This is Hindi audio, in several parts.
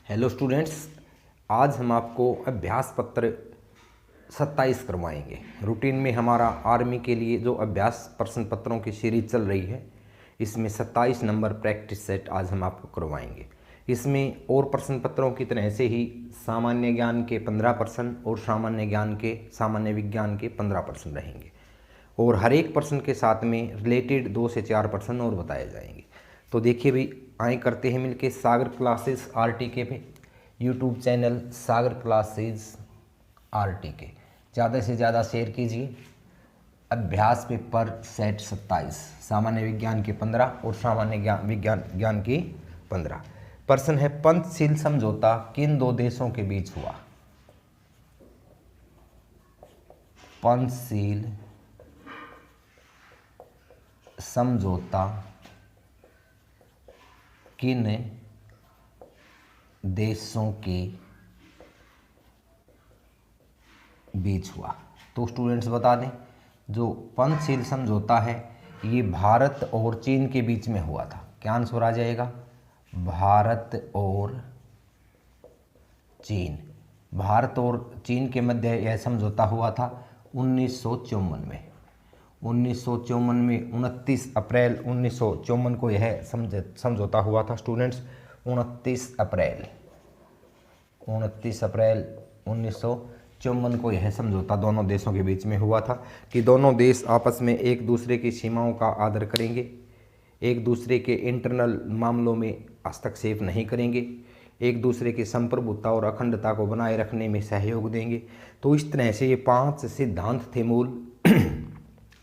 हेलो स्टूडेंट्स, आज हम आपको अभ्यास पत्र 27 करवाएंगे। रूटीन में हमारा आर्मी के लिए जो अभ्यास प्रश्न पत्रों की सीरीज चल रही है, इसमें 27 नंबर प्रैक्टिस सेट आज हम आपको करवाएंगे। इसमें और प्रश्न पत्रों की तरह से ही सामान्य ज्ञान के 15 प्रश्न और सामान्य विज्ञान के 15 प्रश्न रहेंगे और हर एक प्रश्न के साथ में रिलेटेड 2 से 4 प्रश्न और बताए जाएंगे। तो देखिए भाई, आए करते हैं मिलके सागर क्लासेस RTK पे, यूट्यूब चैनल सागर क्लासेस RTK ज़्यादा से ज़्यादा शेयर कीजिए। अभ्यास पेपर सेट 27, सामान्य विज्ञान के 15 और सामान्य ज्ञान के 15। प्रश्न है, पंचशील समझौता किन दो देशों के बीच हुआ? पंचशील समझौता किन देशों के बीच हुआ? तो स्टूडेंट्स बता दें, जो पंचशील समझौता है ये भारत और चीन के बीच में हुआ था। क्या आंसर आ जाएगा? भारत और चीन। भारत और चीन के मध्य यह समझौता हुआ था 1954 में। 1954 में 29 अप्रैल 1954 को यह समझौता हुआ था स्टूडेंट्स। 29 अप्रैल 1954 को यह समझौता दोनों देशों के बीच में हुआ था कि दोनों देश आपस में एक दूसरे की सीमाओं का आदर करेंगे, एक दूसरे के इंटरनल मामलों में हस्तक्षेप नहीं करेंगे, एक दूसरे की संप्रभुता और अखंडता को बनाए रखने में सहयोग देंगे। तो इस तरह से ये 5 सिद्धांत थे मूल,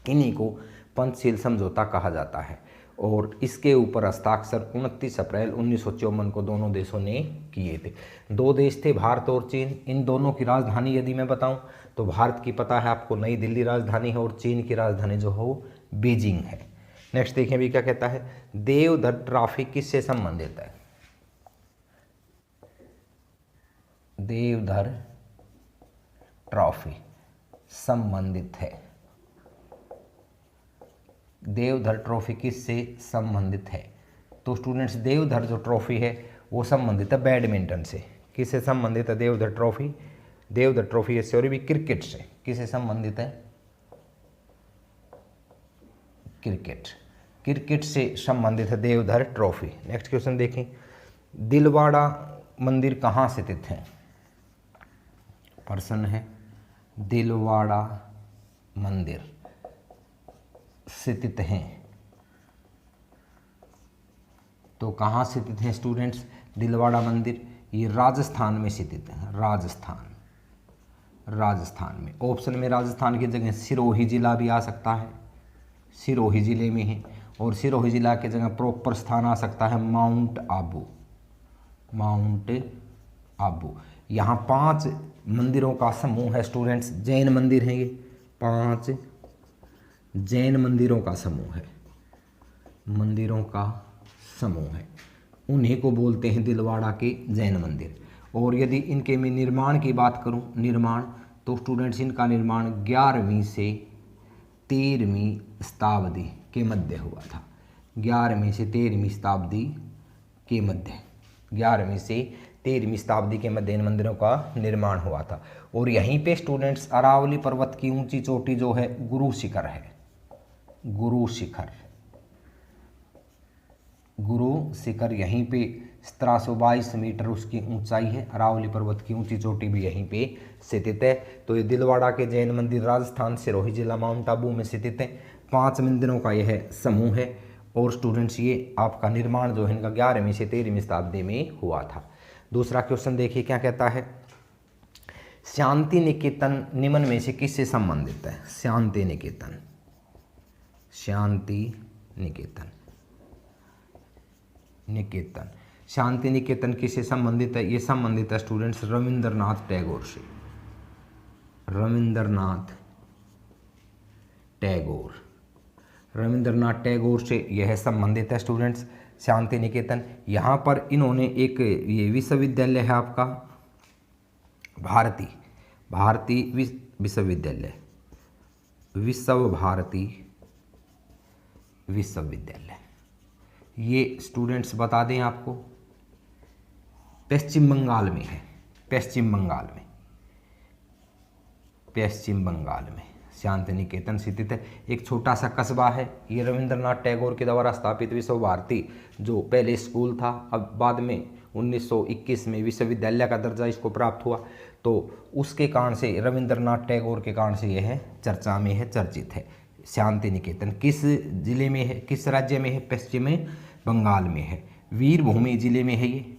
इन्हीं को पंचशील समझौता कहा जाता है और इसके ऊपर हस्ताक्षर 29 अप्रैल 1954 को दोनों देशों ने किए थे। दो देश थे, भारत और चीन। इन दोनों की राजधानी यदि मैं बताऊं तो भारत की पता है आपको, नई दिल्ली राजधानी है, और चीन की राजधानी जो हो बीजिंग है। नेक्स्ट देखें भी क्या कहता है, देवधर ट्रॉफी किससे संबंधित है? देवधर ट्रॉफी संबंधित है। देवधर ट्रॉफी किससे संबंधित है? तो स्टूडेंट्स, देवधर जो ट्रॉफी है वो संबंधित है बैडमिंटन से। किससे संबंधित है Deodhar trophy? Deodhar trophy sorry भी क्रिकेट से। किससे संबंधित है? क्रिकेट से संबंधित है देवधर ट्रॉफी। नेक्स्ट क्वेश्चन देखें, दिलवाड़ा मंदिर कहाँ स्थित है? प्रश्न है, दिलवाड़ा मंदिर स्थित हैं। तो कहाँ स्थित हैं स्टूडेंट्स दिलवाड़ा मंदिर? ये राजस्थान में स्थित है। राजस्थान में। ऑप्शन में राजस्थान की जगह सिरोही जिला भी आ सकता है, सिरोही जिले में है, और सिरोही जिला की जगह प्रॉपर स्थान आ सकता है माउंट आबू। यहाँ 5 मंदिरों का समूह है स्टूडेंट्स। जैन मंदिर हैं ये 5 जैन मंदिरों का समूह है। उन्हीं को बोलते हैं दिलवाड़ा के जैन मंदिर। और यदि इनके में निर्माण की बात करूं, तो स्टूडेंट्स इनका निर्माण 11वीं से 13वीं शताब्दी के मध्य हुआ था। 11वीं से 13वीं शताब्दी के मध्य 11वीं से 13वीं शताब्दी के मध्य इन मंदिरों का निर्माण हुआ था। और यहीं पे स्टूडेंट्स अरावली पर्वत की ऊंची चोटी जो है गुरु शिखर है। गुरु शिखर यहीं पे 1722 मीटर उसकी ऊंचाई है। अरावली पर्वत की ऊंची चोटी भी यहीं पे स्थित है। तो ये दिलवाड़ा के जैन मंदिर राजस्थान, सिरोही जिला, माउंट आबू में स्थित है। 5 मंदिरों का यह समूह है। और स्टूडेंट्स ये आपका निर्माण जो है इनका 11वीं से 13वीं शताब्दी में हुआ था। दूसरा क्वेश्चन देखिए क्या कहता है, शांति निकेतन निम्न में से किससे संबंधित है? शांति निकेतन किससे संबंधित है? ये संबंधित है स्टूडेंट्स रविंद्रनाथ टैगोर से यह संबंधित है स्टूडेंट्स शांति निकेतन। यहाँ पर इन्होंने एक ये विश्वविद्यालय है आपका भारती विश्वविद्यालय, ये स्टूडेंट्स बता दें आपको, पश्चिम बंगाल में है, पश्चिम बंगाल में, पश्चिम बंगाल में शांति निकेतन स्थित है। एक छोटा सा कस्बा है। ये रविंद्रनाथ टैगोर के द्वारा स्थापित विश्व भारती जो पहले स्कूल था, अब बाद में 1921 में विश्वविद्यालय का दर्जा इसको प्राप्त हुआ, तो उसके कारण से रविंद्रनाथ टैगोर के कारण से यह चर्चा में है, चर्चित है। शांति निकेतन किस जिले में है, किस राज्य में है? पश्चिम बंगाल में है। वीरभूमि जिले में है ये,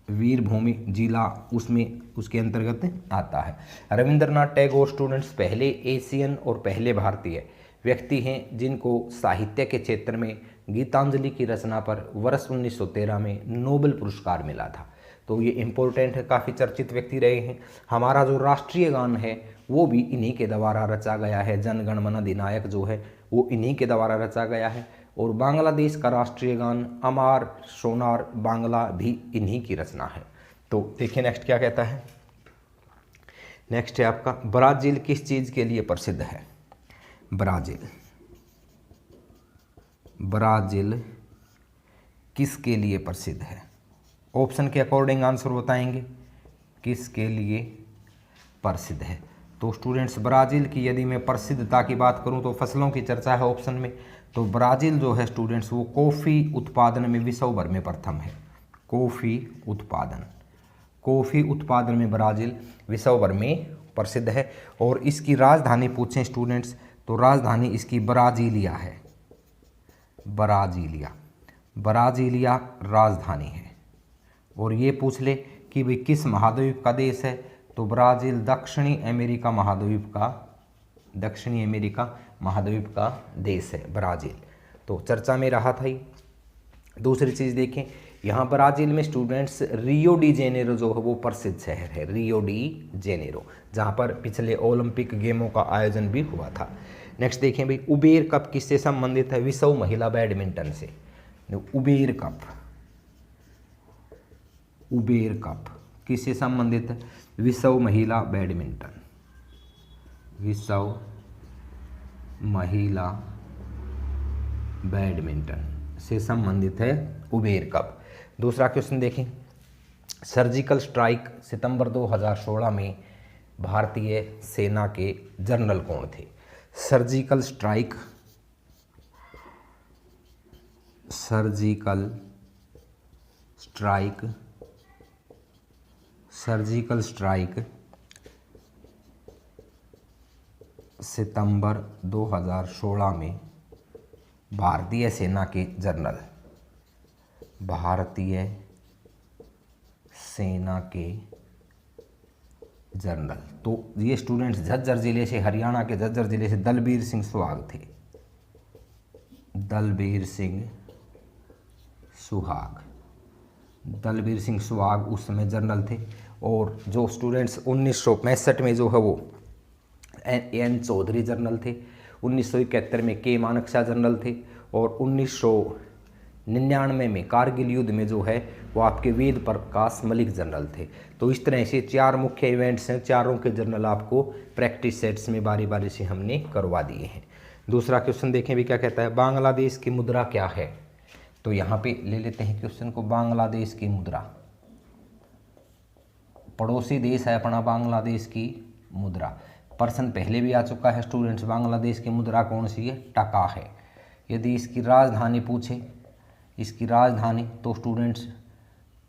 वीरभूमि जिला उसमें उसके अंतर्गत आता है। रविंद्रनाथ टैगोर स्टूडेंट्स पहले एशियन और पहले भारतीय व्यक्ति हैं जिनको साहित्य के क्षेत्र में गीतांजलि की रचना पर वर्ष 1913 में नोबेल पुरस्कार मिला था। तो ये इम्पोर्टेंट है, काफ़ी चर्चित व्यक्ति रहे हैं। हमारा जो राष्ट्रीय गान है वो भी इन्हीं के द्वारा रचा गया है। जन गण मन अधिनायक जो है वो इन्हीं के द्वारा रचा गया है। और बांग्लादेश का राष्ट्रीय गान अमार सोनार बांग्ला भी इन्हीं की रचना है। तो देखिए नेक्स्ट क्या कहता है। नेक्स्ट है आपका, ब्राज़ील किस चीज़ के लिए प्रसिद्ध है? ब्राज़ील, ब्राज़ील किसके लिए प्रसिद्ध है? ऑप्शन के अकॉर्डिंग आंसर बताएंगे, किसके लिए प्रसिद्ध है। तो स्टूडेंट्स ब्राज़ील की यदि मैं प्रसिद्धता की बात करूं तो फसलों की चर्चा है ऑप्शन में। तो ब्राज़ील जो है स्टूडेंट्स वो कॉफ़ी उत्पादन में विश्व भर में प्रथम है। कॉफ़ी उत्पादन, कॉफ़ी उत्पादन में ब्राज़ील विश्व भर में प्रसिद्ध है। और इसकी राजधानी पूछें स्टूडेंट्स तो राजधानी इसकी ब्राज़ीलिया है, ब्राज़ीलिया, ब्राज़ीलिया राजधानी है। और ये पूछ ले कि भाई किस महाद्वीप का देश है, तो ब्राज़ील दक्षिणी अमेरिका महाद्वीप का, दक्षिणी अमेरिका महाद्वीप का देश है ब्राज़ील। तो चर्चा में रहा था ही। दूसरी चीज़ देखें, यहाँ ब्राज़ील में स्टूडेंट्स रियो डी जेनेरो जो है वो प्रसिद्ध शहर है, रियो डी जेनेरो, जहाँ पर पिछले ओलंपिक गेमों का आयोजन भी हुआ था। नेक्स्ट देखें भाई, उबेर कप किससे संबंधित है? विश्व महिला बैडमिंटन से। उबेर कप, उबेर कप किससे संबंधित है? विश्व महिला बैडमिंटन, विश्व महिला बैडमिंटन से संबंधित है उबेर कप। दूसरा क्वेश्चन देखें, सर्जिकल स्ट्राइक सितंबर 2016 में भारतीय सेना के जनरल कौन थे? Surgical strike, surgical strike, surgical strike सितंबर 2016 में भारतीय सेना के जनरल, भारतीय सेना के जनरल, तो ये स्टूडेंट्स झज्जर जिले से, हरियाणा के झज्जर जिले से दलबीर सिंह सुहाग थे, दलबीर सिंह सुहाग, दलबीर सिंह सुहाग उस समय जनरल थे। और जो स्टूडेंट्स 1965 में जो है वो एन चौधरी जनरल थे, 1971 में के मानेकशॉ जनरल थे, और 1999 में कारगिल युद्ध में जो है वो आपके वेद प्रकाश मलिक जनरल थे। तो इस तरह से 4 मुख्य इवेंट्स हैं, चारों के जनरल आपको प्रैक्टिस सेट्स में बारी बारी से हमने करवा दिए हैं। दूसरा क्वेश्चन देखें भी क्या कहता है, बांग्लादेश की मुद्रा क्या है? तो यहाँ पे ले लेते हैं क्वेश्चन को, बांग्लादेश की मुद्रा, पड़ोसी देश है अपना बांग्लादेश की मुद्रा। प्रश्न पहले भी आ चुका है स्टूडेंट्स, बांग्लादेश की मुद्रा कौन सी है? टका है। यदि इसकी राजधानी पूछे, इसकी राजधानी, तो स्टूडेंट्स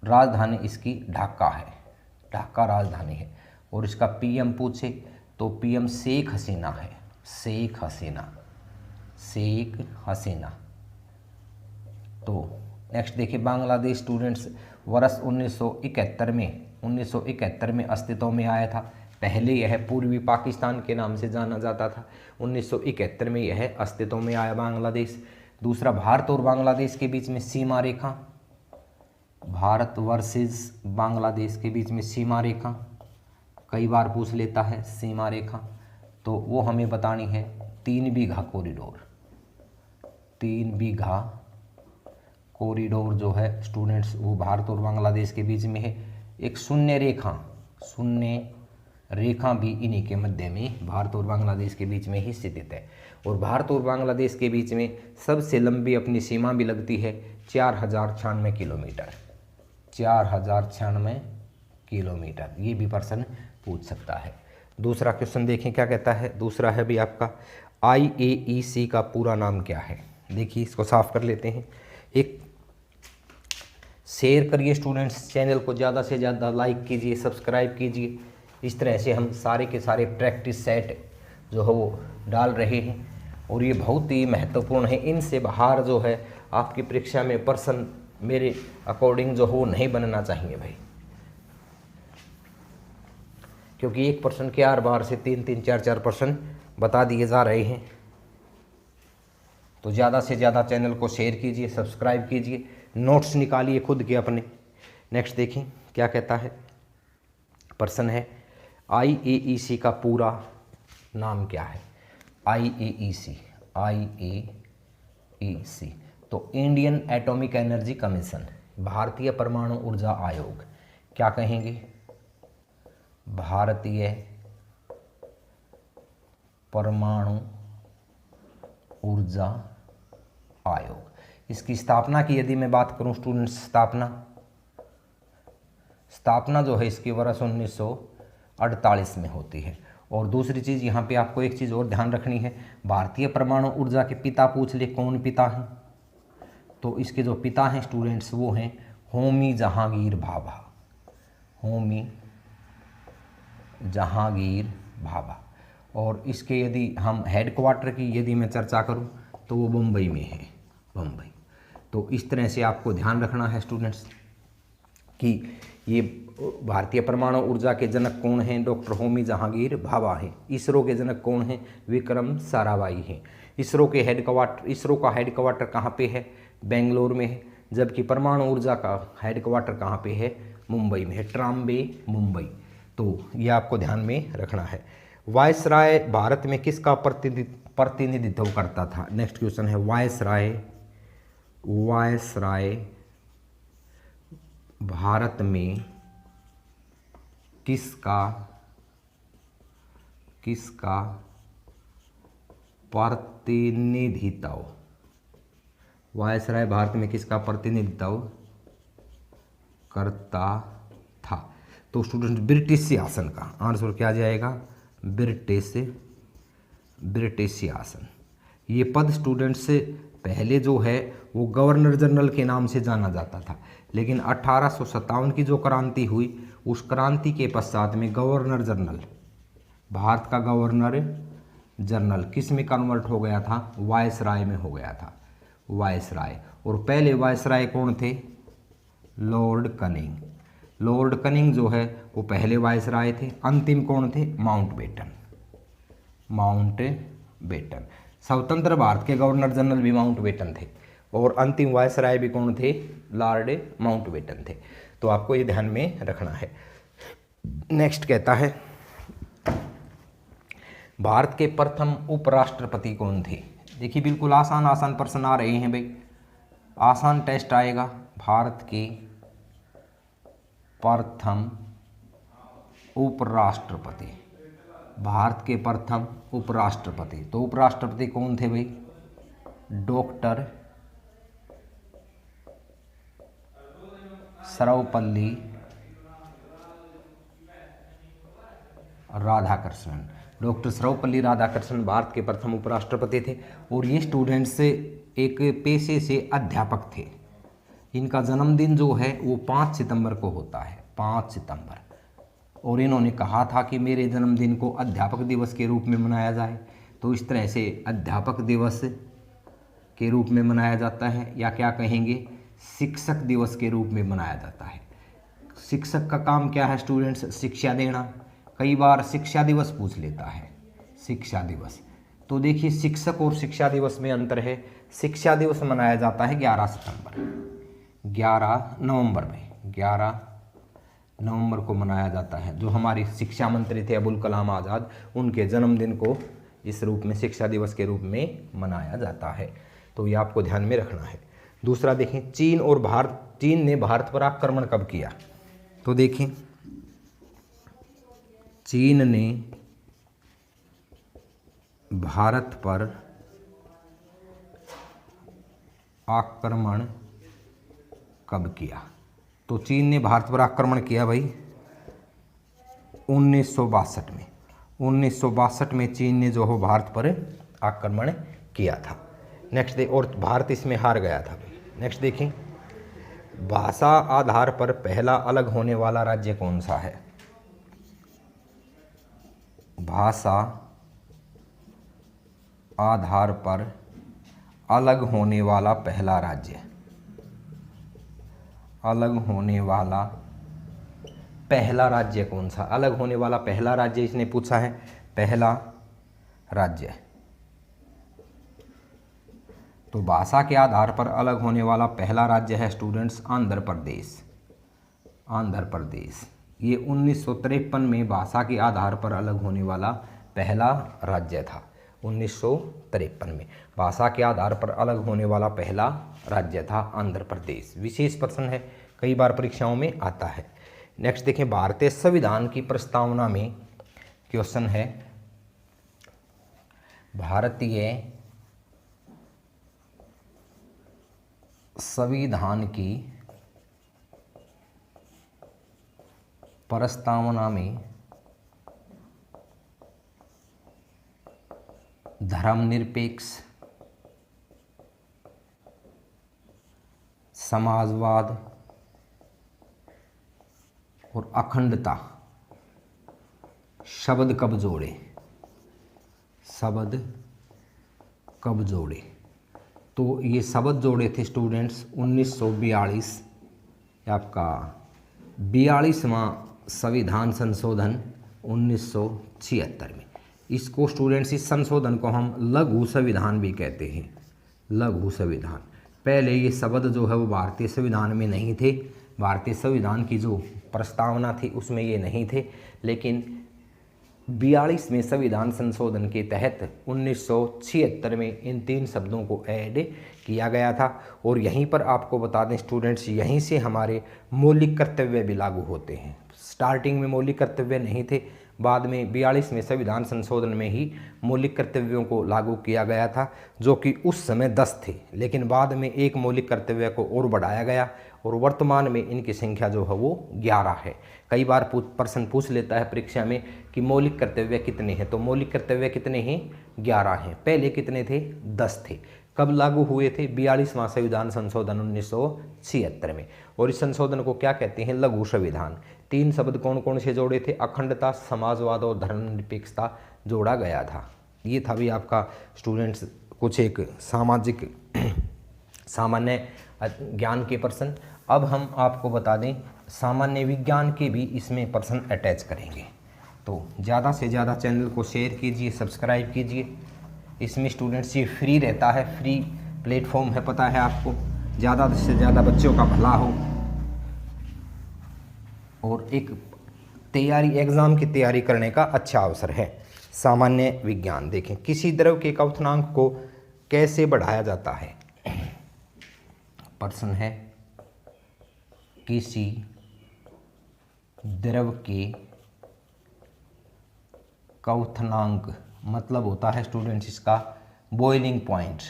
राजधानी इसकी ढाका है, ढाका राजधानी है। और इसका पीएम पूछे तो पीएम शेख हसीना है, शेख हसीना, शेख हसीना। तो नेक्स्ट देखिए, बांग्लादेश स्टूडेंट्स वर्ष 1971 में अस्तित्व में आया था। पहले यह पूर्वी पाकिस्तान के नाम से जाना जाता था, 1971 में यह अस्तित्व में आया बांग्लादेश। दूसरा, भारत और बांग्लादेश के बीच में सीमा रेखा, भारत वर्सेस बांग्लादेश के बीच में सीमा रेखा कई बार पूछ लेता है सीमा रेखा, तो वो हमें बतानी है 3 बीघा कॉरिडोर, 3 बीघा कॉरिडोर जो है स्टूडेंट्स वो भारत और बांग्लादेश के बीच में है। एक शून्य रेखा, शून्य रेखा भी इन्हीं के मध्य में भारत और बांग्लादेश के बीच में ही स्थित है। और भारत और बांग्लादेश के बीच में सबसे लंबी अपनी सीमा भी लगती है 4096 किलोमीटर, 4096 किलोमीटर। ये भी प्रश्न पूछ सकता है। दूसरा क्वेश्चन देखें क्या कहता है। दूसरा है भी आपका IAEC का पूरा नाम क्या है। देखिए इसको साफ कर लेते हैं। एक शेयर करिए स्टूडेंट्स, चैनल को ज़्यादा से ज़्यादा लाइक कीजिए, सब्सक्राइब कीजिए। इस तरह से हम सारे के सारे प्रैक्टिस सेट जो है वो डाल रहे हैं और ये बहुत ही महत्वपूर्ण है। इनसे बाहर जो है आपकी परीक्षा में प्रश्न मेरे अकॉर्डिंग जो हो नहीं बनना चाहिए भाई, क्योंकि एक प्रश्न के हर बार से 3-3, 4-4 प्रश्न बता दिए जा रहे हैं। तो ज़्यादा से ज़्यादा चैनल को शेयर कीजिए, सब्सक्राइब कीजिए, नोट्स निकालिए खुद के अपने। नेक्स्ट देखें क्या कहता है। प्रश्न है IAEC का पूरा नाम क्या है। IAEC तो इंडियन एटॉमिक एनर्जी कमीशन, भारतीय परमाणु ऊर्जा आयोग। क्या कहेंगे, भारतीय परमाणु ऊर्जा आयोग। इसकी स्थापना की यदि मैं बात करूं स्टूडेंट्स, स्थापना जो है इसकी वर्ष 1948 में होती है। और दूसरी चीज़ यहाँ पे आपको एक चीज़ और ध्यान रखनी है, भारतीय परमाणु ऊर्जा के पिता पूछ ले कौन पिता हैं, तो इसके जो पिता हैं स्टूडेंट्स वो हैं होमी जहांगीर भाभा। होमी जहांगीर भाभा। और इसके यदि हम हेडक्वार्टर की यदि मैं चर्चा करूं तो वो मुंबई में है, मुंबई। तो इस तरह से आपको ध्यान रखना है स्टूडेंट्स कि ये भारतीय परमाणु ऊर्जा के जनक कौन हैं, डॉक्टर होमी जहांगीर भाभा हैं। इसरो के जनक कौन हैं, विक्रम साराभाई हैं। इसरो का हेडक्वार्टर कहाँ पे है, बेंगलोर में है। जबकि परमाणु ऊर्जा का हेडक्वार्टर कहाँ पे है, मुंबई में है, ट्राम्बे मुंबई। तो ये आपको ध्यान में रखना है। वायसराय भारत में किसका प्रतिनिधित्व करता था। नेक्स्ट क्वेश्चन है वायसराय भारत में किसका प्रतिनिधित्व, वायसराय भारत में किसका प्रतिनिधित्व करता था। तो स्टूडेंट ब्रिटिश शासन का आंसर क्या जाएगा, ब्रिटिश शासन। ये पद स्टूडेंट से पहले जो है वो गवर्नर जनरल के नाम से जाना जाता था, लेकिन 1857 की जो क्रांति हुई उस क्रांति के पश्चात में गवर्नर जनरल, भारत का गवर्नर जनरल किस में कन्वर्ट हो गया था, वायसराय में हो गया था, वायसराय। और पहले वायसराय कौन थे, लॉर्ड कनिंग जो है वो पहले वायसराय थे। अंतिम कौन थे, माउंटबेटन। स्वतंत्र भारत के गवर्नर जनरल भी माउंटबेटन थे और अंतिम वायसराय भी कौन थे, लॉर्ड माउंटबेटन थे। तो आपको ये ध्यान में रखना है। नेक्स्ट कहता है भारत के प्रथम उपराष्ट्रपति कौन थे। देखिए बिल्कुल आसान प्रश्न आ रहे हैं भाई, आसान टेस्ट आएगा। भारत के प्रथम उपराष्ट्रपति, तो उपराष्ट्रपति कौन थे भाई, डॉक्टर सर्वपल्ली राधाकृष्णन। डॉक्टर सर्वपल्ली राधाकृष्णन भारत के प्रथम उपराष्ट्रपति थे। और ये स्टूडेंट्स एक पेशे से अध्यापक थे। इनका जन्मदिन जो है वो 5 सितंबर को होता है, 5 सितंबर। और इन्होंने कहा था कि मेरे जन्मदिन को अध्यापक दिवस के रूप में मनाया जाए। तो इस तरह से अध्यापक दिवस के रूप में मनाया जाता है, या क्या कहेंगे, शिक्षक दिवस के रूप में मनाया जाता है। शिक्षक का काम क्या है स्टूडेंट्स, शिक्षा देना। कई बार शिक्षा दिवस पूछ लेता है, शिक्षा दिवस। तो देखिए शिक्षक और शिक्षा दिवस में अंतर है। शिक्षा दिवस मनाया जाता है 11 नवंबर को मनाया जाता है। जो हमारे शिक्षा मंत्री थे अबुल कलाम आज़ाद, उनके जन्मदिन को इस रूप में शिक्षा दिवस के रूप में मनाया जाता है। तो ये आपको ध्यान में रखना है। दूसरा देखें, चीन ने भारत पर आक्रमण कब किया। तो देखें चीन ने भारत पर आक्रमण कब किया। तो चीन ने भारत पर आक्रमण किया भाई 1962 में। 1962 में चीन ने जो हो भारत पर आक्रमण किया था। नेक्स्ट और भारत इसमें हार गया था। नेक्स्ट देखें, भाषा आधार पर पहला अलग होने वाला राज्य कौन सा है? भाषा आधार पर अलग होने वाला पहला राज्य, अलग होने वाला पहला राज्य कौन सा? अलग होने वाला पहला राज्य इसने पूछा है, पहला राज्य। तो भाषा के आधार पर अलग होने वाला पहला राज्य है स्टूडेंट्स आंध्र प्रदेश। आंध्र प्रदेश ये 1953 में भाषा के आधार पर अलग होने वाला पहला राज्य था। 1953 में भाषा के आधार पर अलग होने वाला पहला राज्य था आंध्र प्रदेश। विशेष प्रश्न है, कई बार परीक्षाओं में आता है। नेक्स्ट देखें, भारतीय संविधान की प्रस्तावना में क्वेश्चन है, भारतीय संविधान की प्रस्तावना में धर्मनिरपेक्ष, समाजवाद और अखंडता शब्द कब जोड़े? शब्द कब जोड़े? तो ये शब्द जोड़े थे स्टूडेंट्स 1942, आपका 42वां संविधान संशोधन 1976 में। इसको स्टूडेंट्स, इस संशोधन को हम लघु संविधान भी कहते हैं, लघु संविधान। पहले ये शब्द जो है वो भारतीय संविधान में नहीं थे, भारतीय संविधान की जो प्रस्तावना थी उसमें ये नहीं थे, लेकिन 42वें संविधान संशोधन के तहत 1976 में इन 3 शब्दों को ऐड किया गया था। और यहीं पर आपको बता दें स्टूडेंट्स, यहीं से हमारे मौलिक कर्तव्य भी लागू होते हैं। स्टार्टिंग में मौलिक कर्तव्य नहीं थे, बाद में 42वें संविधान संशोधन में ही मौलिक कर्तव्यों को लागू किया गया था, जो कि उस समय 10 थे, लेकिन बाद में एक मौलिक कर्तव्य को और बढ़ाया गया और वर्तमान में इनकी संख्या जो है वो 11 है। कई बार प्रश्न पूछ लेता है परीक्षा में कि मौलिक कर्तव्य कितने हैं, तो मौलिक कर्तव्य कितने हैं? 11 हैं। पहले कितने थे? 10 थे। कब लागू हुए थे? 42वां संविधान संशोधन 1976 में। और इस संशोधन को क्या कहते हैं? लघु संविधान। 3 शब्द कौन कौन से जोड़े थे? अखंडता, समाजवाद और धर्मनिरपेक्षता जोड़ा गया था। ये था भी आपका स्टूडेंट्स कुछ एक सामाजिक सामान्य ज्ञान के प्रश्न। अब हम आपको बता दें सामान्य विज्ञान के भी इसमें प्रश्न अटैच करेंगे। तो ज़्यादा से ज़्यादा चैनल को शेयर कीजिए, सब्सक्राइब कीजिए। इसमें स्टूडेंट्स ये फ्री रहता है, फ्री प्लेटफॉर्म है, पता है आपको। ज़्यादा से ज़्यादा बच्चों का भला हो और एक तैयारी, एग्ज़ाम की तैयारी करने का अच्छा अवसर है। सामान्य विज्ञान देखें, किसी द्रव के क्वथनांक को कैसे बढ़ाया जाता है? प्रश्न है, किसी द्रव के क्वथनांक मतलब होता है स्टूडेंट्स इसका बॉइलिंग पॉइंट।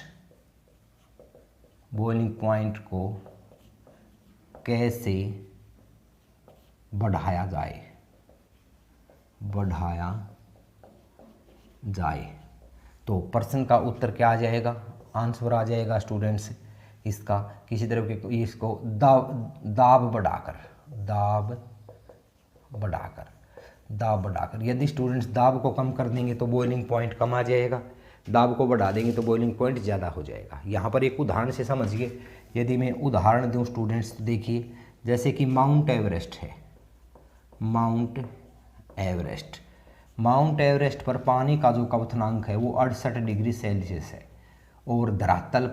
बॉइलिंग पॉइंट को कैसे बढ़ाया जाए? बढ़ाया जाए तो प्रश्न का उत्तर क्या आ जाएगा? आंसर आ जाएगा स्टूडेंट्स इसका, किसी द्रव के इसको दाब बढ़ाकर। यदि स्टूडेंट्स दाब को कम कर देंगे तो बॉइलिंग पॉइंट कम आ जाएगा, दाब को बढ़ा देंगे तो बॉइलिंग पॉइंट ज़्यादा हो जाएगा। यहाँ पर एक उदाहरण से समझिए। यदि मैं उदाहरण दूँ स्टूडेंट्स, देखिए जैसे कि माउंट एवरेस्ट है। माउंट एवरेस्ट पर पानी का जो क्वथनांक है वो 68 डिग्री सेल्सियस है और धरातल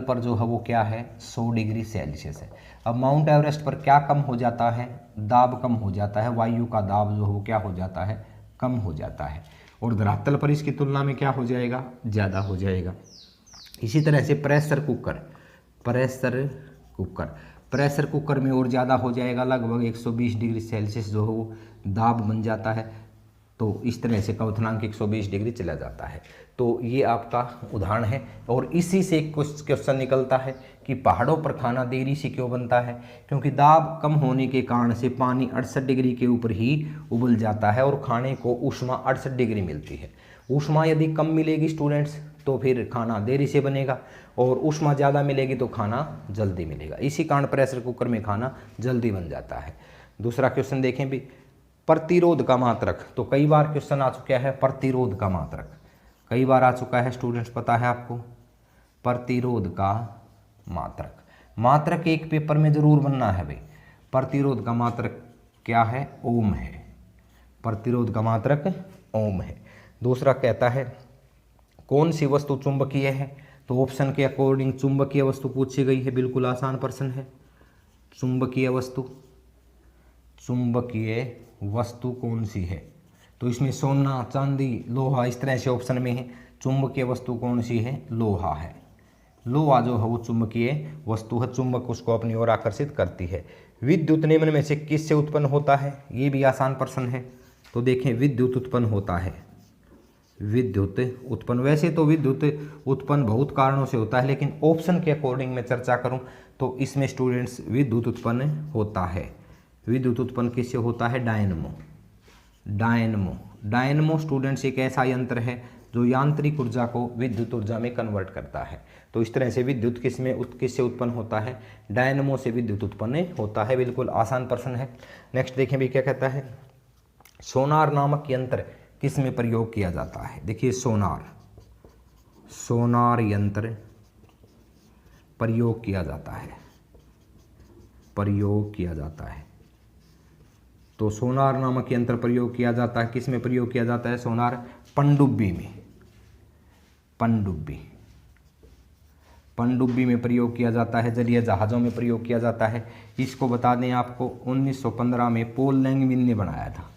पर जो है वो क्या है? 100 डिग्री सेल्सियस है। अब माउंट एवरेस्ट पर क्या कम हो जाता है? दाब कम हो जाता है, वायु का दाब जो है वो क्या हो जाता है? कम हो जाता है। और धरातल पर इसकी तुलना में क्या हो जाएगा? ज़्यादा हो जाएगा। इसी तरह से प्रेशर कुकर में और ज़्यादा हो जाएगा, लगभग 120 डिग्री सेल्सियस जो है वो दाब बन जाता है। तो इस तरह से क्वथनांक 120 डिग्री चला जाता है। तो ये आपका उदाहरण है और इसी से कुछ क्वेश्चन निकलता है कि पहाड़ों पर खाना देरी से क्यों बनता है, क्योंकि दाब कम होने के कारण से पानी 68 डिग्री के ऊपर ही उबल जाता है और खाने को ऊष्मा 68 डिग्री मिलती है। ऊष्मा यदि कम मिलेगी स्टूडेंट्स तो फिर खाना देरी से बनेगा, और ऊष्मा ज़्यादा मिलेगी तो खाना जल्दी मिलेगा। इसी कारण प्रेशर कुकर में खाना जल्दी बन जाता है। दूसरा क्वेश्चन देखें भी, प्रतिरोध का मात्रक। तो कई बार क्वेश्चन आ चुका है प्रतिरोध का मात्रक, कई बार आ चुका है स्टूडेंट्स, पता है आपको प्रतिरोध का मात्रक। मात्रक एक पेपर में जरूर बनना है भाई। प्रतिरोध का मात्रक क्या है? ओम है। प्रतिरोध का मात्रक ओम है। दूसरा कहता है कौन सी वस्तु चुंबकीय है? तो ऑप्शन के अकॉर्डिंग चुंबकीय वस्तु पूछी गई है, बिल्कुल आसान प्रश्न है। चुंबकीय वस्तु, चुंबकीय वस्तु कौन सी है? तो इसमें सोना, चांदी, लोहा, इस तरह से ऑप्शन में है। चुंबकीय वस्तु कौन सी है? लोहा है। लोहा जो है वो चुंबकीय वस्तु है, चुंबक उसको अपनी ओर आकर्षित करती है। विद्युत निम्न में से किससे उत्पन्न होता है? ये भी आसान प्रश्न है। तो देखें, विद्युत उत्पन्न होता है। विद्युत उत्पन्न, वैसे तो विद्युत उत्पन्न बहुत कारणों से होता है, लेकिन ऑप्शन के अकॉर्डिंग मैं चर्चा करूं तो इसमें स्टूडेंट्स विद्युत उत्पन्न होता है। विद्युत उत्पन्न किससे होता है? डायनमो। डायनमो, डायनमो स्टूडेंट्स एक ऐसा यंत्र है जो यांत्रिक ऊर्जा को विद्युत ऊर्जा में कन्वर्ट करता है। तो इस तरह से विद्युत किससे उत्पन्न होता है? डायनमो से विद्युत उत्पन्न होता है। बिल्कुल आसान प्रश्न है। नेक्स्ट देखें भी क्या कहता है, सोनार नामक यंत्र किस में प्रयोग किया जाता है? देखिए सोनार, सोनार यंत्र प्रयोग किया जाता है, प्रयोग किया जाता है। तो सोनार नामक यंत्र प्रयोग किया जाता है, किस में प्रयोग किया जाता है? सोनार पनडुब्बी में, पनडुब्बी, पनडुब्बी में प्रयोग किया जाता है, जलीय जहाज़ों में प्रयोग किया जाता है। इसको बता दें आपको 1915 में पॉल लैंगविन ने बनाया था।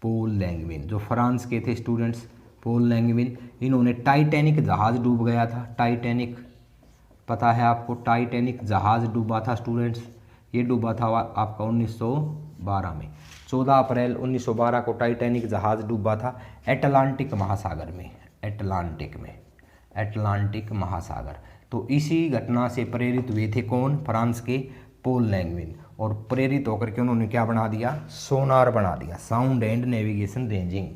पॉल लैंगविन जो फ्रांस के थे स्टूडेंट्स, पॉल लैंगविन, इन्होंने टाइटैनिक जहाज़ डूब गया था। टाइटैनिक, पता है आपको टाइटैनिक जहाज़ डूबा था स्टूडेंट्स? ये डूबा था आपका 1912 में। 14 अप्रैल 1912 को टाइटैनिक जहाज़ डूबा था एटलांटिक महासागर में, अटलांटिक में, अटलांटिक महासागर। तो इसी घटना से प्रेरित हुए थे कौन? फ्रांस के पॉल लैंगविन। और प्रेरित होकर के उन्होंने क्या बना दिया? सोनार बना दिया, sound and navigation ranging,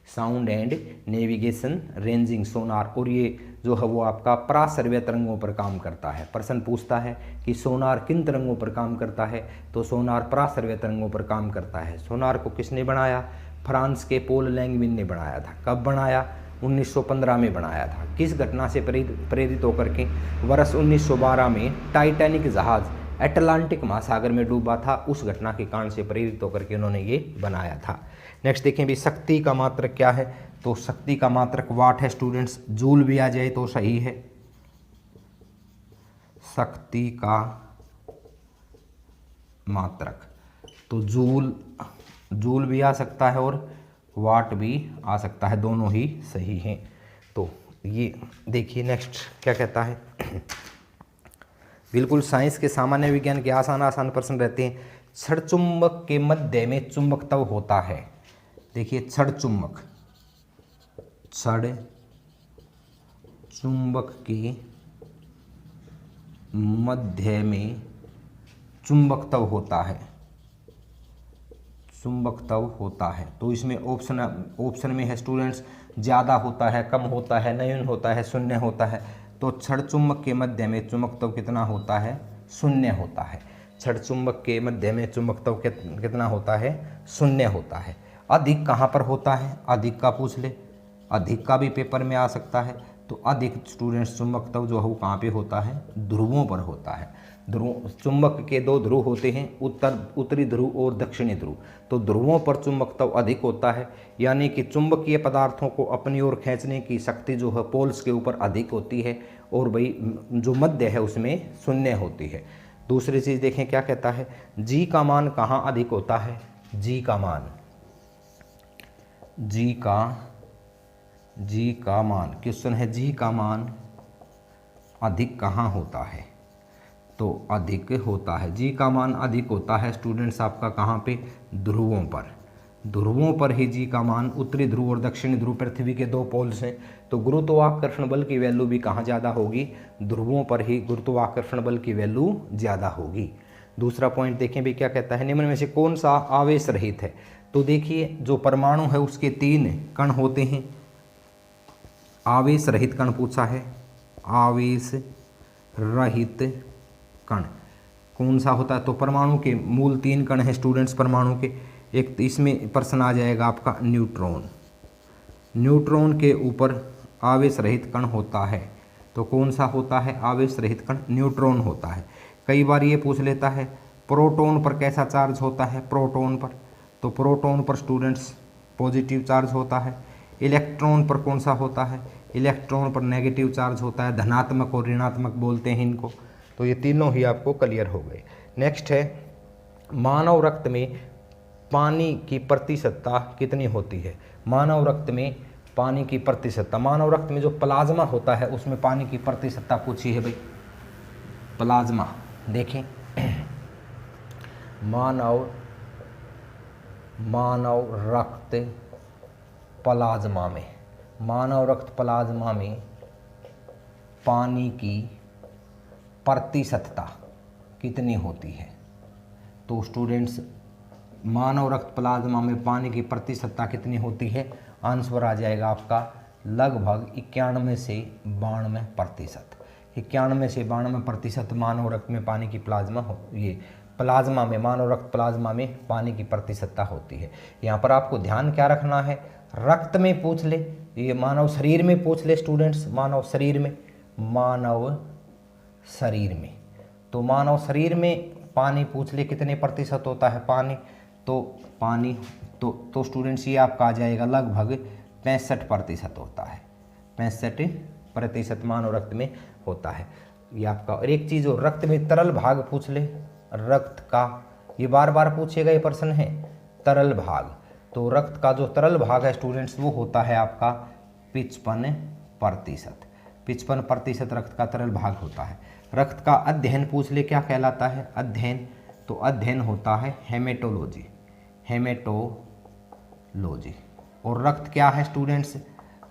sound and navigation ranging sonar. और ये जो है वो आपका पराश्रव्य तरंगों पर काम करता है। प्रश्न पूछता है कि सोनार किन तरंगों पर काम करता है? तो सोनार पराश्रव्य तरंगों पर काम करता है। सोनार को किसने बनाया? फ्रांस के पॉल लैंगविन ने बनाया था। कब बनाया? 1915 में बनाया था। किस घटना से प्रेरित होकर के? वर्ष 1912 में टाइटैनिक जहाज़ अटलांटिक महासागर में डूबा था, उस घटना के कारण से प्रेरित होकर के उन्होंने ये बनाया था। नेक्स्ट देखें भी, शक्ति का मात्रक क्या है? तो शक्ति का मात्रक वाट है स्टूडेंट्स। जूल भी आ जाए तो सही है। शक्ति का मात्रक तो जूल, जूल भी आ सकता है और वाट भी आ सकता है, दोनों ही सही हैं। तो ये देखिए नेक्स्ट क्या कहता है बिल्कुल साइंस के सामान्य विज्ञान के आसान आसान प्रश्न रहते हैं। छड़ चुंबक के मध्य में चुंबकत्व होता है। देखिए छड़ चुंबक, छड़ चुंबक के मध्य में चुंबकत्व होता है, चुंबकत्व होता है। तो इसमें ऑप्शन में है स्टूडेंट्स, ज़्यादा होता है, कम होता है, न्यून होता है, शून्य होता है। तो छड़ चुंबक के मध्य में चुंबकत्व कितना होता है? शून्य होता है। छड़ चुंबक के मध्य में चुंबकत्व कितना होता है? शून्य होता है। अधिक कहाँ पर होता है? अधिक का पूछ ले, अधिक का भी पेपर में आ सकता है। तो अधिक स्टूडेंट्स चुंबकत्व जो है वो कहाँ पे होता है? ध्रुवों पर होता है। ध्रुव, चुंबक के दो ध्रुव होते हैं, उत्तरी ध्रुव और दक्षिणी ध्रुव। तो ध्रुवों पर चुंबकत्व अधिक होता है, यानी कि चुंबकीय पदार्थों को अपनी ओर खींचने की शक्ति जो है पोल्स के ऊपर अधिक होती है, और भाई जो मध्य है उसमें शून्य होती है। दूसरी चीज़ देखें क्या कहता है, जी का मान कहाँ अधिक होता है? जी का मान, जी का मान, क्वेश्चन है जी का मान अधिक कहाँ होता है? तो अधिक होता है, जी का मान अधिक होता है स्टूडेंट्स आपका कहाँ पे? ध्रुवों पर। ध्रुवों पर ही जी का मान, उत्तरी ध्रुव और दक्षिणी ध्रुव पृथ्वी के 2 पोल्स हैं, तो गुरुत्वाकर्षण बल की वैल्यू भी कहाँ ज़्यादा होगी, ध्रुवों पर ही गुरुत्वाकर्षण बल की वैल्यू ज़्यादा होगी। दूसरा पॉइंट देखें भी क्या कहता है, निम्न में से कौन सा आवेश रहित है। तो देखिए जो परमाणु है उसके 3 कण होते हैं, आवेश रहित कण पूछा है, आवेश रहित कण कौन सा होता है। तो परमाणु के मूल 3 कण हैं स्टूडेंट्स परमाणु के। एक इसमें प्रश्न आ जाएगा आपका न्यूट्रॉन, न्यूट्रॉन के ऊपर आवेश रहित कण होता है, तो कौन सा होता है आवेश रहित कण, न्यूट्रॉन होता है। कई बार ये पूछ लेता है प्रोटॉन पर कैसा चार्ज होता है, प्रोटॉन पर, तो प्रोटॉन पर स्टूडेंट्स पॉजिटिव चार्ज होता है। इलेक्ट्रॉन पर कौन सा होता है, इलेक्ट्रॉन पर नेगेटिव चार्ज होता है, धनात्मक और ऋणात्मक बोलते हैं इनको। तो ये तीनों ही आपको क्लियर हो गए। नेक्स्ट है मानव रक्त में पानी की प्रतिशतता कितनी होती है। मानव रक्त में पानी की प्रतिशतता, मानव रक्त में जो प्लाज्मा होता है उसमें पानी की प्रतिशतता पूछी है भाई, प्लाज्मा देखें, मानव रक्त प्लाज्मा में, मानव रक्त प्लाज्मा में पानी की प्रतिशतता कितनी होती है। तो स्टूडेंट्स मानव रक्त प्लाज्मा में पानी की प्रतिशतता कितनी होती है, आंसर आ जाएगा आपका लगभग 91 से 92%। 91 से 92% मानव रक्त में पानी की प्लाज्मा में मानव रक्त प्लाज्मा में पानी की प्रतिशतता होती है। यहाँ पर आपको ध्यान क्या रखना है, रक्त में पूछ ले, ये मानव शरीर में पूछ ले स्टूडेंट्स, मानव शरीर में, तो मानव शरीर में पानी पूछ ले कितने प्रतिशत होता है पानी, तो स्टूडेंट्स ये आपका आ जाएगा लगभग 65% होता है, 65% मानव रक्त में होता है ये आपका। और एक चीज़ और, रक्त में तरल भाग पूछ ले, रक्त का, ये बार बार पूछेगा ये प्रश्न है, तरल भाग, तो रक्त का जो तरल भाग है स्टूडेंट्स वो होता है आपका 55%, 55% रक्त का तरल भाग होता है। रक्त का अध्ययन पूछ ले क्या कहलाता है, अध्ययन, तो अध्ययन होता है हेमेटोलॉजी, और रक्त क्या है स्टूडेंट्स,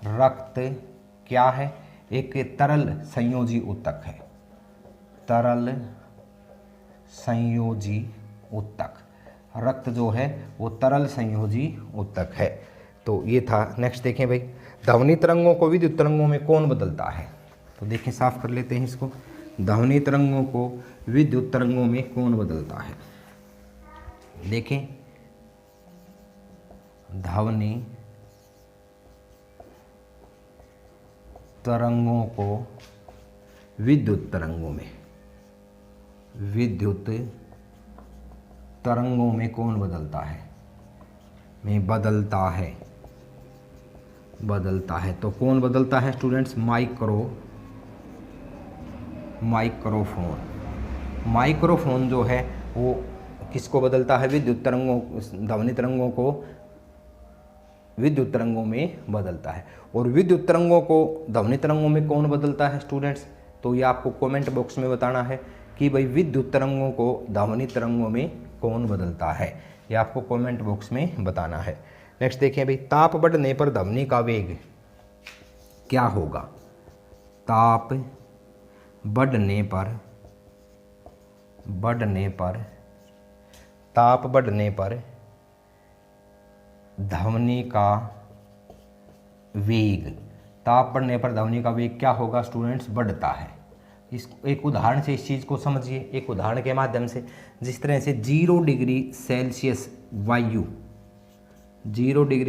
रक्त क्या है, एक तरल संयोजी ऊतक है, तरल संयोजी ऊतक, रक्त जो है वो तरल संयोजी ऊतक है। तो ये था। नेक्स्ट देखें भाई, ध्वनि तरंगों को विद्युत तरंगों में कौन बदलता है। तो देखें, साफ कर लेते हैं इसको, ध्वनि तरंगों को विद्युत तरंगों में कौन बदलता है। देखें, ध्वनि तरंगों को विद्युत तरंगों में कौन बदलता है, बदलता है। तो कौन बदलता है स्टूडेंट्स, माइक्रोफोन जो है वो किसको बदलता है, विद्युत तरंगों, ध्वनि तरंगों को विद्युत तरंगों में बदलता है। और विद्युत तरंगों को ध्वनि तरंगों में कौन बदलता है स्टूडेंट्स, तो ये आपको कमेंट बॉक्स में बताना है कि भाई विद्युत तरंगों को ध्वनि तरंगों में कौन बदलता है, ये आपको कमेंट बॉक्स में बताना है। नेक्स्ट देखिए भाई, ताप बढ़ने पर ध्वनि का वेग क्या होगा। ताप बढ़ने पर ध्वनि का वेग, ताप बढ़ने पर ध्वनि का वेग क्या होगा स्टूडेंट्स, बढ़ता है। इस एक उदाहरण से इस चीज़ को समझिए, एक उदाहरण के माध्यम से। जिस तरह से 0 डिग्री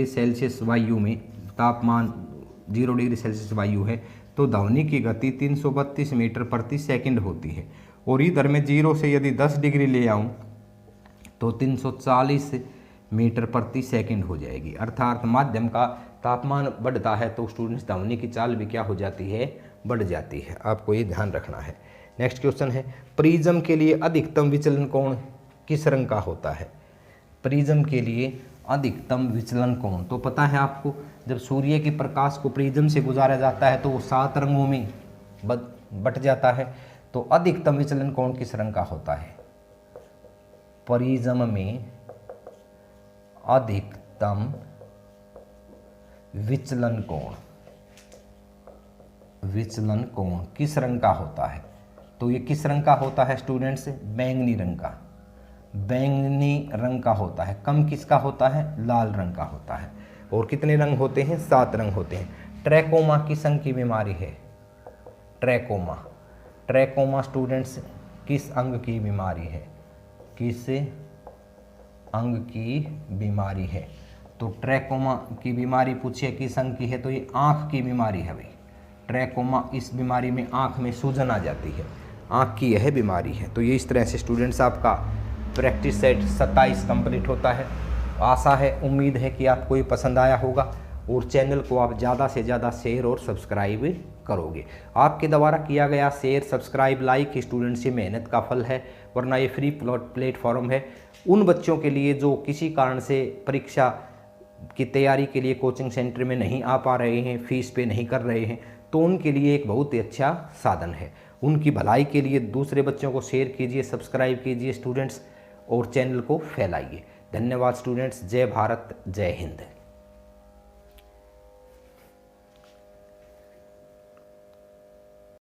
सेल्सियस वायु में तापमान 0 डिग्री सेल्सियस वायु है, तो ध्वनि की गति 332 मीटर प्रति सेकंड होती है। और इधर में 0 से यदि 10 डिग्री ले आऊँ तो 340 मीटर प्रति सेकंड हो जाएगी। अर्थात माध्यम का तापमान बढ़ता है तो स्टूडेंट्स ध्वनि की चाल भी क्या हो जाती है, बढ़ जाती है। आपको ये ध्यान रखना है। नेक्स्ट क्वेश्चन है, प्रिज्म के लिए अधिकतम विचलन कोण किस रंग का होता है। प्रिज्म के लिए अधिकतम विचलन कोण, तो पता है आपको, जब सूर्य के प्रकाश को प्रिज्म से गुजारा जाता है तो वो 7 रंगों में बट जाता है। तो अधिकतम विचलन कोण किस रंग का होता है, प्रिज्म में अधिकतम अधिकतम विचलन कोण, विचलन कोण किस रंग का होता है? तो ये किस रंग का होता है स्टूडेंट्स? बैंगनी रंग का, बैंगनी रंग का होता है। कम किसका होता है? लाल रंग का होता है। और कितने रंग होते हैं? 7 रंग होते हैं। ट्रैकोमा किस अंग की बीमारी है? ट्रैकोमा, ट्रैकोमा स्टूडेंट्स किस अंग की बीमारी है? किस अंग की बीमारी है? तो ट्रैकोमा की बीमारी पूछिए किस अंग की है, तो ये आँख की बीमारी है भाई। ट्रैकोमा, इस बीमारी में आँख में सूजन आ जाती है, आँख की यह बीमारी है। तो ये इस तरह से स्टूडेंट्स आपका प्रैक्टिस सेट 27 कंप्लीट होता है। आशा है, उम्मीद है कि आपको ये पसंद आया होगा और चैनल को आप ज़्यादा से ज़्यादा शेयर और सब्सक्राइब करोगे। आपके द्वारा किया गया शेयर, सब्सक्राइब, लाइक स्टूडेंट्स ये मेहनत का फल है, वरना ये फ्री प्लेटफॉर्म है उन बच्चों के लिए जो किसी कारण से परीक्षा की तैयारी के लिए कोचिंग सेंटर में नहीं आ पा रहे हैं, फीस पे नहीं कर रहे हैं, तो उनके लिए एक बहुत ही अच्छा साधन है। उनकी भलाई के लिए दूसरे बच्चों को शेयर कीजिए, सब्सक्राइब कीजिए स्टूडेंट्स और चैनल को फैलाइए। धन्यवाद स्टूडेंट्स। जय भारत, जय हिंद।